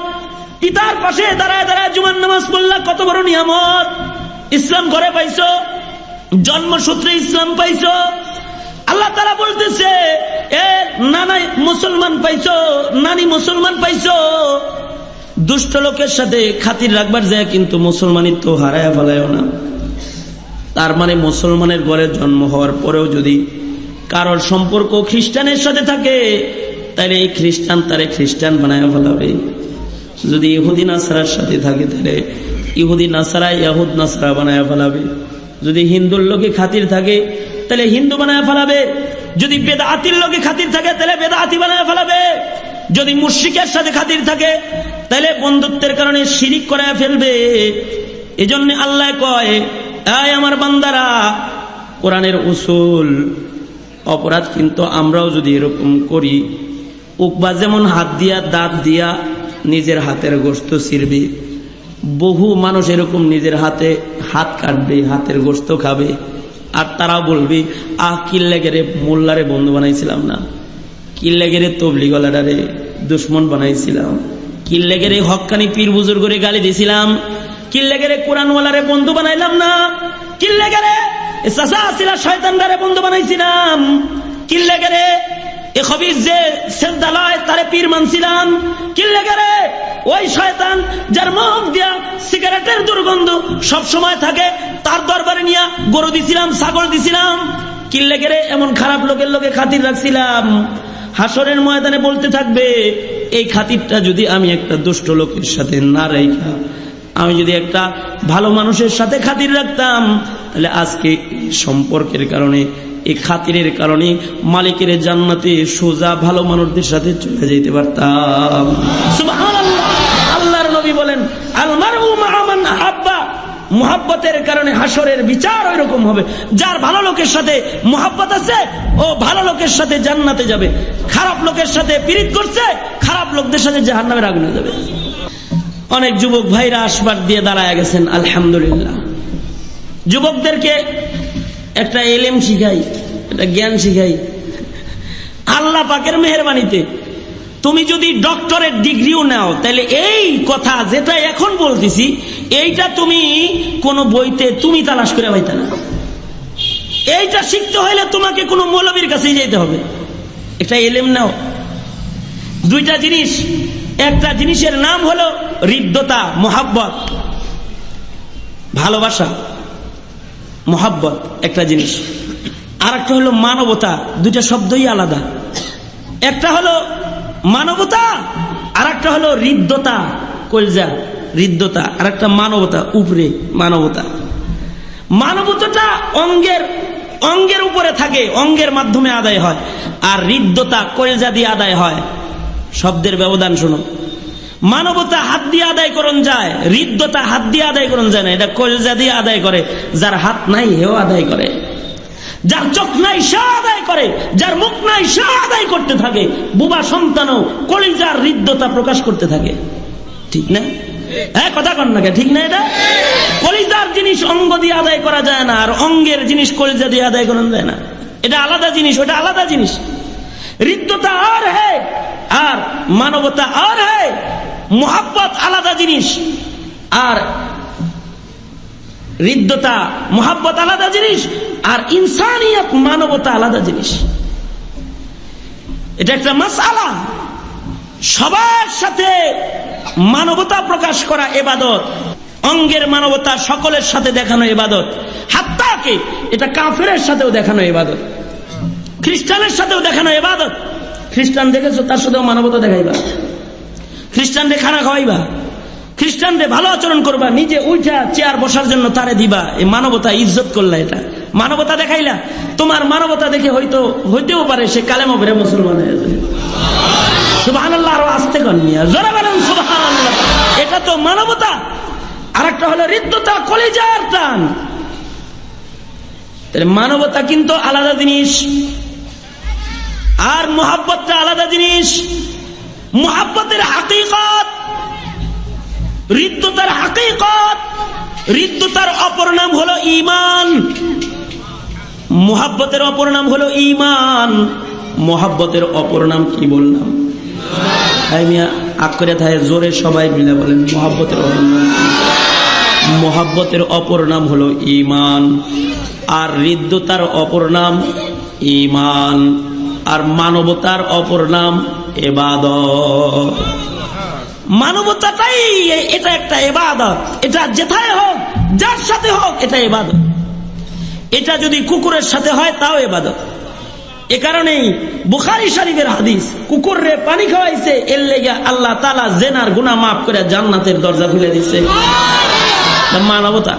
পিতার পাশে দাঁড়ায় দাঁড়ায় জুমার নামাজ পড়লা, কত বড় নিয়ামত। ইসলাম ঘরে পাইছো, জন্মসূত্রে ইসলাম পাইছো। আল্লাহ তাআলা বলতেছে, এ নানা মুসলমান পাইছো, নানি মুসলমান পাইছো, দুষ্ট লোকের সাথে খাতির রাখবার যায় কিন্তু মুসলমানিত্ব হারায়া ফেলায়ও না। তার মানে মুসলমানের ঘরে জন্ম হওয়ার পরেও যদি কারোর সম্পর্ক খ্রিস্টানের সাথে থাকে, তাহলে এই খ্রিস্টান তারে খ্রিস্টান বানায় ফেলাবে। যদি ইহুদি নাসারার সাথে থাকে, তাহলে ইহুদি নাসারা ইয়াহুদ নাসারা বানায় ফেলাবে। যদি হিন্দুর লোকে খাতির থাকে, তাহলে হিন্দু বানায় ফেলাবে। যদি বেদাতির লোকে খাতির থাকে, তাহলে বেদাতি বানায় ফেলাবে। যদি মুশরিকের সাথে খাতির থাকে, তাহলে বন্ধুত্বের কারণে শিরিক করায় ফেলবে। এজন্য আল্লাহ কয়, আয় আমার বান্দারা, কোরআনের উসুল অপরাধ কিন্তু আমরাও যদি এরকম করি, উকবা যেমন হাত দিয়া দাঁত দিয়া নিজের হাতের গোশত ছিঁড়বে, বহু মানুষ এরকম নিজের হাতে হাত কাটবে, হাতের গোশত খাবে, আর তারাও বলবে, আহ কিল্লেগেরে মোল্লারে বন্ধু বানাইছিলাম না, কিল্লেগেরে তবলিগলারে দুশ্মন বানাইছিলাম, কিল্লেগেরে হক্কানি পীর বুজুর্গরে গালি দিছিলাম, কিল্লেগেরে কোরআনওয়ালারে বন্ধু বানাইলাম না, কিল্লেগেরে চাচা আসিলা শয়তানদারে বন্ধু বানাইছিলাম, কিল্লেগেরে এ খবির যে সেজদালয় তারে পীর মানছিলাম, কিল্লেগেরে ওই শয়তান যার মুখ দিয়া সিগারেটের দুর্গন্ধ সব সময় থাকে তার দরবারে নিয়ে গরু দিছিলাম, ছাগল দিছিলাম, কিল্লেগেরে এমন খারাপ লোকের লোকে খাতির রাখছিলাম। হাসরের ময়দানে বলতে থাকবে, এই খাতিরটা যদি আমি একটা দুষ্ট লোকের সাথে না রাখা, আমি যদি একটা ভালো মানুষের সাথে খাতির রাখতাম, তাহলে আজকে সম্পর্কের কারণে, এই খাতিরের কারণে মালিকের জান্নাতে সোজা ভালো মানুষদের সাথে চলে যেতে পারতাম। সুবহানাল্লাহ। আল্লাহর নবী বলেন, আল মারউ মা মান আহাব্বা। মুহাব্বতের কারণে হাসরের বিচার ওই রকম হবে। যার ভালো লোকের সাথে মুহাব্বত আছে, ও ভালো লোকের সাথে জান্নাতে যাবে। খারাপ লোকের সাথে পিরিত করছে, খারাপ লোকদের সাথে জাহান্নামের আগুনে যাবে। অনেক যুবক ভাইরা আসবার দিয়ে দাঁড়ায় গেছেন, আলহামদুলিল্লাহ। যুবকদেরকে একটা এলেম শিখাই, একটা জ্ঞান শিখাই। আল্লাহ পাকের মেহেরবানিতে তুমি যদি ডক্টরেট ডিগ্রিও নাও, তাহলে এই কথা যেটা এখন বলতেছি, এইটা তুমি কোন বইতে তুমি তালাশ করে পাইতে না। এইটা শিখতে হইলে তোমাকে কোনো মৌলবীর কাছে যেতে হবে। একটা এলেম নাও। দুইটা জিনিস, একটা জিনিসের নাম হলো হৃদ্যতা, মোহাব্বত, ভালোবাসা, মোহাব্বত একটা জিনিস। আর একটা হলো মানবতা। দুইটা শব্দই আলাদা। একটা হলো মানবতা, আর একটা হলো হৃদ্যতা, কলজা, হৃদ্যতা। আর একটা মানবতা, উপরে মানবতা। মানবতাটা অঙ্গের উপরে থাকে, অঙ্গের মাধ্যমে আদায় হয়। আর হৃদ্যতা কলজা দিয়ে আদায় হয়। শব্দের ব্যবধান শোনো। মানবতা হাত দিয়ে আদায় করণ যায়, হৃদ্যতা হাত দিয়ে আদায় করণ যায় না, এটা কলজা দিয়ে আদায় করে। যার হাত নাই হেও আদায় করে, যার চোখ নাই সে আদায় করে, যার মুখ নাই সে আদায় করতে থাকে। বুবা সন্তানও কলিজার হৃদ্যতা প্রকাশ করতে থাকে। ঠিক না? হ্যাঁ, কথা কন না কে? ঠিক না? এটা কলিজার জিনিস অঙ্গ দিয়ে আদায় করা যায় না, আর অঙ্গের জিনিস কলিজা দিয়ে আদায় করা যায় না। এটা আলাদা জিনিস, ওটা আলাদা জিনিস। হৃদ্যতা আর হ্যাঁ, আর মানবতা আর হ্যাঁ। মোহাব্বত আলাদা জিনিস, আর হৃদ্যতা মোহাব্বত আলাদা জিনিস, আর ইনসানিয়ত মানবতা আলাদা জিনিস। এটা একটা মাসআলা। সবার সাথে মানবতা প্রকাশ করা ইবাদত, অঙ্গের মানবতা সকলের সাথে দেখানো ইবাদত। হাত্তাকে এটা কাফেরের সাথেও দেখানো ইবাদত, খ্রিস্টানের সাথেও দেখানো ইবাদত। খ্রিস্টান দেখেছো, তার সাথেও মানবতা দেখাইবা। খ্রিস্টানরে খানা খাওয়াইবা, খ্রিস্টানরে ভালো আচরণ করবা, নিজে উঠা চেয়ার বসার জন্য তারে দিবা। এই মানবতা, ইজ্জত করলা, এটা মানবতা দেখাইলা। তোমার মানবতা দেখে হইতেও পারে সে কালেমা পড়ে মুসলমান হয়ে যাবে। সুবহানাল্লাহ, আরো আস্তে কন্যা জোরে বলেন সুবহানাল্লাহ। এটা তো মানবতা। আর একটা হলো হৃদ্যতা, কলিজার টান। মানবতা কিন্তু আলাদা জিনিস, আর মোহাব্বতটা আলাদা জিনিস। মোহাব্বতের হাকিকত, হৃদ্যতার হাকিকত। হৃদ্যতার অপর নাম হলো ঈমান, মোহাব্বতের অপর নাম হলো ঈমান। মোহাব্বতের অপর নাম কি বললাম? আগ করে থাকে জোরে সবাই মিলে বলেন, মোহাব্বতের অপর নাম। মোহাব্বতের অপর নাম হলো ঈমান, আর হৃদ্যতার অপর নাম ঈমান, আর মানবতার অপর নাম ইবাদত। মানবতাটাই এটা একটা ইবাদত। এটা যেথায় হোক, যার সাথে হোক, এটা ইবাদত। এটা যদি কুকুরের সাথে হয় তাও ইবাদত। এ কারণেই বুখারী শরীফের হাদিস, কুকুররে পানি খাওয়াইছে, এর লেগে আল্লাহ তাআলা জিনার গুনাহ মাফ করে জান্নাতের দরজা খুলে দিচ্ছে। মানবতা।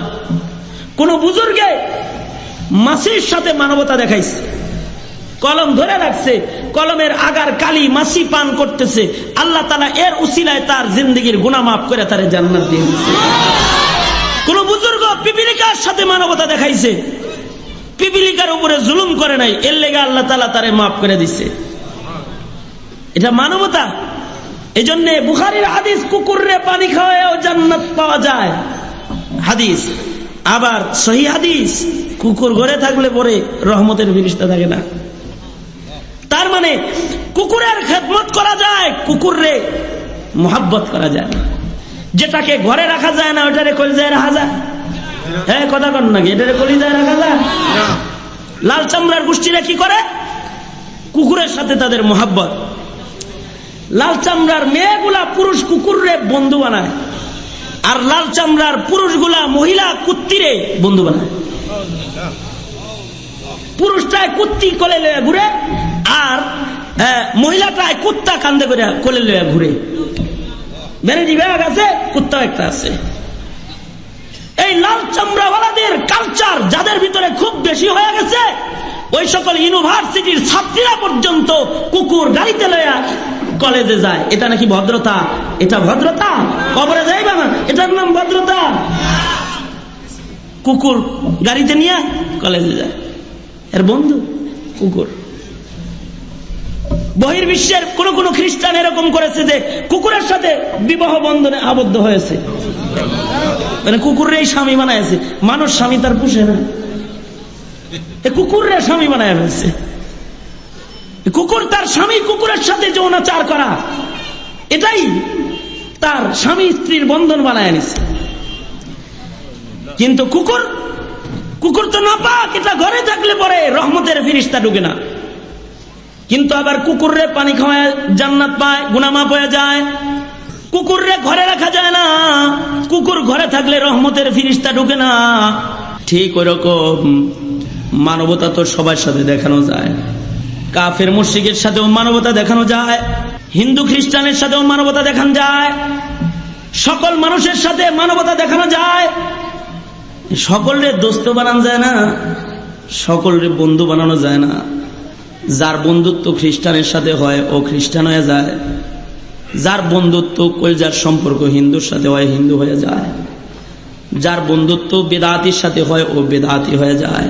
কোন বুজুর্গে মাছির সাথে মানবতা দেখাইছে, কলম ধরে রাখছে, কলমের আগার কালি মাছি পান করতেছে, আল্লাহ তাআলা এর উসিলায় তার জিন্দেগির গুনাহ মাফ করে তারে জান্নাত দিয়ে দিয়েছে। কোন বুজুর্গ পিপিলিকার সাথে মানবতা দেখাইছে, পিপিলিকার উপরে জুলুম করে নাই, এর লেগে আল্লাহ তাআলা তারে মাফ করে দিচ্ছে। এটা মানবতা। এজন্য বুখারীর হাদিস, কুকুররে পানি খাওয়ায়ও জান্নাত পাওয়া যায় হাদিস। আবার সহিহ হাদিস, কুকুর ঘরে থাকলে পরে রহমতের ফেরেশতা থাকে না। তার মানে কুকুরের খেদমত করা যায়, কুকুররে মোহাব্বত করা যায়। যেটাকে ঘরে রাখা যায় না ওটারে কলিজায় রাখা যায়। হ্যাঁ, কথা কন নাকি? এটারে কলিজায় রাখা যায়। লাল চামড়ার গোষ্ঠীরা কি করে? কুকুরের সাথে তাদের মোহাব্বত। লাল চামড়ার মেয়েগুলা পুরুষ কুকুররে বন্ধু বানায়, আর লাল চামড়ার পুরুষগুলা মহিলা কুত্তিরে বন্ধু বানায়। পুরুষটায় কুত্তি কোলে লয়ে ঘুরে, আর মহিলাটায় কুত্তা কান্দে করে কোলে লয়ে ঘুরে। বেনেজি ব্যাগ আছে, কুত্তাও একটা আছে। এই লাল চামড়াওয়ালাদের কালচার যাদের ভিতরে খুব বেশি হয়ে গেছে, ওই সকল ইউনিভার্সিটির ছাত্রীরা পর্যন্ত কুকুর গাড়িতে লয়া কলেজে যায়। এটা নাকি ভদ্রতা? এটা ভদ্রতা? কবরে যাইবা না, এটার নাম ভদ্রতা? কুকুর গাড়িতে নিয়ে কলেজে যায়, এর বন্ধু কুকুর। বহির্বিশ্বের কোন কোন খ্রিস্টান এরকম করেছে যে কুকুরের সাথে বিবাহ বন্ধনে আবদ্ধ হয়েছে, মানে কুকুরের স্বামী বানাইছে। মানুষ স্বামী তার পুষে না, কুকুরের স্বামী বানায় ফেলছে। কুকুর তার স্বামী, কুকুরের সাথে যৌনাচার করা, এটাই তার স্বামী স্ত্রীর বন্ধন বানায় নিছে। কিন্তু কুকুর তো নাপাক, এটা ঘরে থাকলে পরে রহমতের ফেরেশতা ঢুকে না। কিন্তু আবার কুকুররে পানি খাওয়ায় জান্নাত পায়, গুনাহ মাফ হয়ে যায়। কুকুররে ঘরে রাখা যায় না, কুকুর ঘরে থাকলে রহমতের ফিরিস্তা ঢুকে না। ঠিক ওইরকম মানবতা তো সবার সাথে দেখানো যায়। কাফের মুশরিকের সাথেও মানবতা দেখানো যায়, হিন্দু খ্রিস্টানের সাথেও মানবতা দেখানো যায়, সকল মানুষের সাথে মানবতা দেখানো যায়। সকলরে দোস্ত বানানো যায় না, সকলরে বন্ধু বানানো যায় না। যার বন্ধুত্ব খ্রিস্টানের সাথে হয় ও খ্রিস্টান হয়ে যায়, যার বন্ধুত্ব কলজার সম্পর্ক হিন্দুর সাথে হয় হিন্দু হয়ে যায়, যার বন্ধুত্ব বেদাতির সাথে হয় ও বেদাতি হয়ে যায়,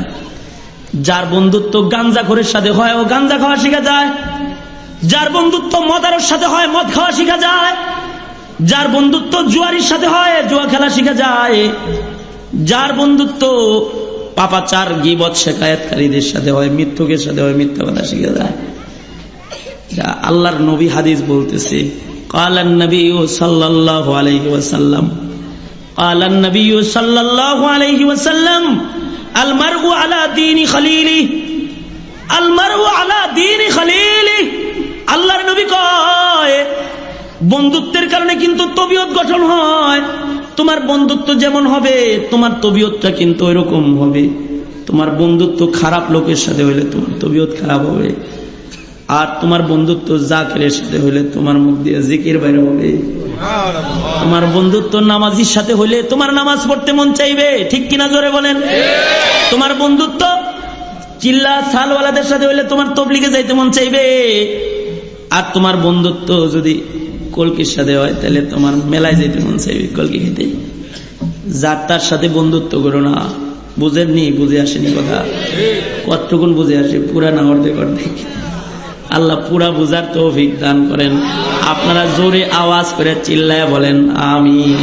যার বন্ধুত্ব গাঞ্জাখোরের সাথে হয় ও গাঞ্জা খাওয়া শিখা যায়, যার বন্ধুত্ব মদারের সাথে হয় মদ খাওয়া শিখা যায়, যার বন্ধুত্ব জুয়ারির সাথে হয় জুয়া খেলা শিখা যায়, যার বন্ধুত্ব পাপাচার গীবত শেখায়েতকারীদের সাথে হয়, মিথ্যুকের সাথে হয় মিথ্যা কথা শিখে যায়। যা আল্লাহর নবী হাদিস বলতেছে, কালান নবী সাল্লাল্লাহু আলাইহি ওয়াসাল্লাম, কালান নবী সাল্লাল্লাহু আলাইহি ওয়াসাল্লাম, আল মারউ আলা দীনি খলিলি, আল মারউ আলা দীনি খলিলি। আল্লাহর নবী কয় বন্ধুত্বের কারণে কিন্তু তবিয়ত গঠন হয়। তোমার বন্ধুত্ব যেমন হবে তোমার তবিয়তটা কিন্তু এরকম হবে। তোমার বন্ধুত্ব খারাপ লোকের সাথে হইলে তোমার তবিয়ত খারাপ হবে, আর তোমার বন্ধুত্ব জাকিরের সাথে হইলে তোমার মুখ দিয়ে জিকির বাইরে হবে। তোমার বন্ধুত্ব নামাজির সাথে হইলে তোমার নামাজ পড়তে মন চাইবে, ঠিক কিনা জোরে বলেন। তোমার বন্ধুত্ব চিল্লা সালওয়ালাদের সাথে হইলে তোমার তবলিগে যাইতে মন চাইবে, আর তোমার বন্ধুত্ব যদি কলকির সাথে হয় তাহলে তোমার মেলায় যেতে মন চাইবে কলকি খেতে। যার তার সাথে বন্ধুত্ব করো না। বুঝেননি? বুঝে আসেনি কথা? কতটুকুন বুঝে আসে? পুরা না অর্ধেক অর্ধেক? আল্লাহ পুরা বুঝার তৌফিক দান করেন। আপনারা জোরে আওয়াজ করে চিল্লায় বলেন আমিন,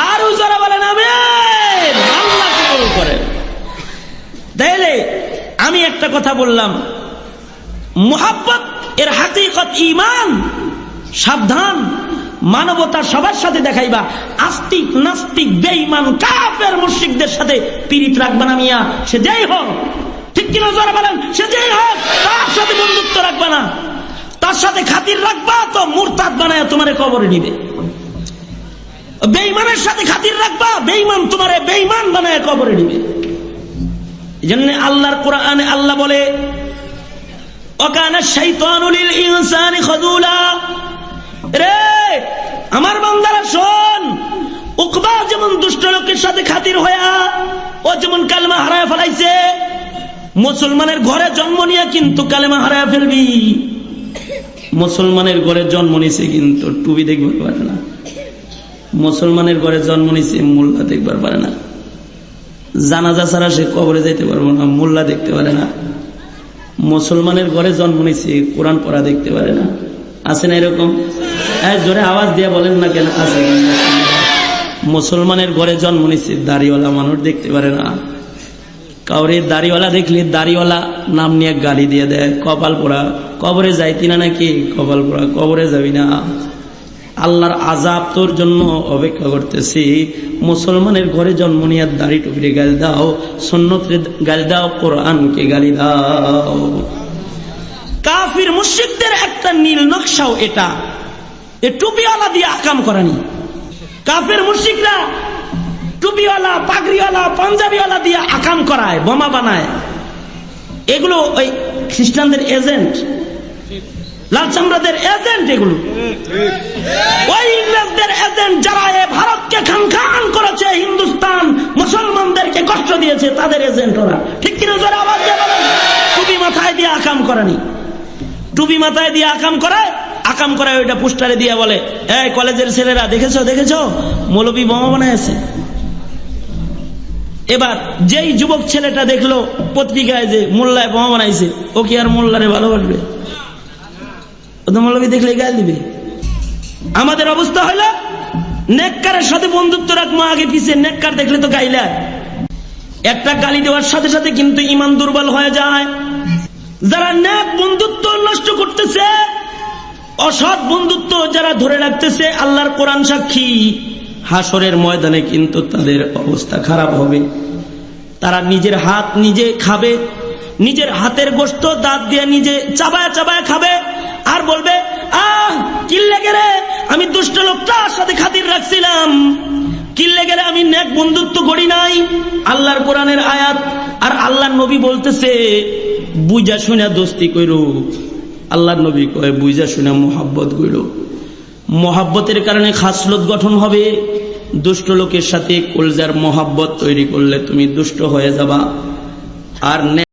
আর জোরে বলেন আমিন। আল্লাহ কবুল করেন। তাইলে আমি একটা কথা বললাম, মুহাব্বত এর হাকিকত ঈমান। সাবধান, মানবতা সবার সাথে দেখাইবা, আস্তিক নাস্তিক বেঈমান কাফের মুশরিকদের সাথে পীড়িত রাখবা না মিয়া, সে যেই হোক, ঠিক কিনা জোরে বলেন, সে যেই হোক তার সাথে বন্ধুত্ব রাখবা না। তার সাথে খাতির রাখবা তো মুরতাদ বানায় তোমারে কবরে নিবে। বেঈমানের সাথে খাতির রাখবা, বেঈমান তোমারে বেঈমান বানায় কবরে নিবে। এজন্য আল্লাহর কোরআনে আল্লাহ বলে, ওয়াকানা শাইতানু লিল ইনসানি খাযুলা। রে আমার বান্দারা শোন, উকবা যেমন দুষ্ট লোকের সাথে খাতির হয়া ও যেমন কালেমা হারায় ফেলাইছে, মুসলমানের ঘরে জন্ম নিয়ে কিন্তু কালেমা হারায় ফেলবি। মুসলমানের ঘরে জন্ম নিছে কিন্তু টুপি দেখবার পারে না, মুসলমানের ঘরে জন্ম নিছে মোল্লা দেখবার পারে না, জানাজা ছাড়া সে কবরে যাইতে পারবো না, মোল্লা দেখতে পারে না। মুসলমানের ঘরে জন্ম নিছে কোরআন পড়া দেখতে পারে না। আছে না এরকম? জোরে আওয়াজ দিয়ে বলেন না কেন আছে? মুসলমানের ঘরে জন্ম নিছে দাড়িওয়ালা মানুষ দেখতে পারে না। কাউরে দাড়িওয়ালা দেখলে দাড়িওয়ালা নাম নিয়ে গালি দিয়ে দেয়, কপাল পোড়া। কবরে যাইতি না নাকি? কপাল পোড়া, কবরে যাবি না। আল্লাহর আযাব তোর জন্য অপেক্ষা করতেছি। মুসলমানের ঘরে জন্ম নিয়ে দাড়ি টুপিরে গালি দাও, সুন্নতরে গালি দাও, কোরআনকে গালি দাও। কাফির মুশরিকদের একটা নীল নকশাও এটা, এ টুপিওয়ালা দিয়ে আকাম করানি। কাফির মুশরিকরা টুপিওয়ালা, পাগড়িওয়ালা, পাঞ্জাবিওয়ালা দিয়ে আকাম করায়, বোমা বানায়। এগুলো ওই খ্রিস্টানদের এজেন্ট, লাল চামড়াদের এজেন্ট, এগুলো ওই ইংরেজদের এজেন্ট যারা এ ভারতকে খান খান করেছে, হিন্দুস্তান মুসলমানদেরকে কষ্ট দিয়েছে, তাদের এজেন্ট ওরা। ঠিক কিনা যারা আওয়াজ দিয়ে বলেন? টুপি মাথায় দিয়ে আকাম করানি, টুপি মাথায় দিয়ে আকাম করায়, আকাম করায় ওইটা পোস্টারে দিয়ে বলে, এই কলেজের ছেলেরা দেখেছো দেখেছো মৌলবী বোমা বানাইছে। এবার যেই যুবক ছেলেটা দেখলো পত্রিকায় যে মোল্লায় বোমা বানাইছে, ও কি আর মোল্লারে ভালোবাসবে? ও তো মৌলবী দেখলে গাল দিবে। আমাদের অবস্থা হলো নেককারের সাথে বন্ধুত্ব রাখবো আগে পিছে, নেককার দেখলে তো গাইলা। একটা গালি দেওয়ার সাথে সাথে কিন্তু ঈমান দুর্বল হয়ে যায়। যারা নেক বন্ধুত্ব নষ্ট করতেছে, অসৎ বন্ধুত্ব যারা ধরে রাখতেছে, আল্লাহর কোরআন সাক্ষী, হাসরের ময়দানে কিন্তু তাদের অবস্থা খারাপ হবে। তারা নিজের হাত নিজে খাবে, নিজের হাতের গোশত দাঁত দিয়ে নিজে চাবায় চাবায় খাবে, আর বলবে, আহ কি লেগে রে, আমি দুষ্ট লোকটার সাথে খাতির রাখছিলাম, কিল্লে গেলে আমি নেক বন্ধুত্ব করি নাই। আল্লাহর কোরআনের আয়াত আর আল্লাহর নবী বলতেছে বুঝা শুনা দোস্তি কইরো। আল্লাহর নবী কয় বুঝা শুনা মোহাব্বত কইরো। মোহাব্বতের কারণে খাসলত গঠন হবে। দুষ্ট লোকের সাথে কলজার মোহাব্বত তৈরি করলে তুমি দুষ্ট হয়ে যাবা। আর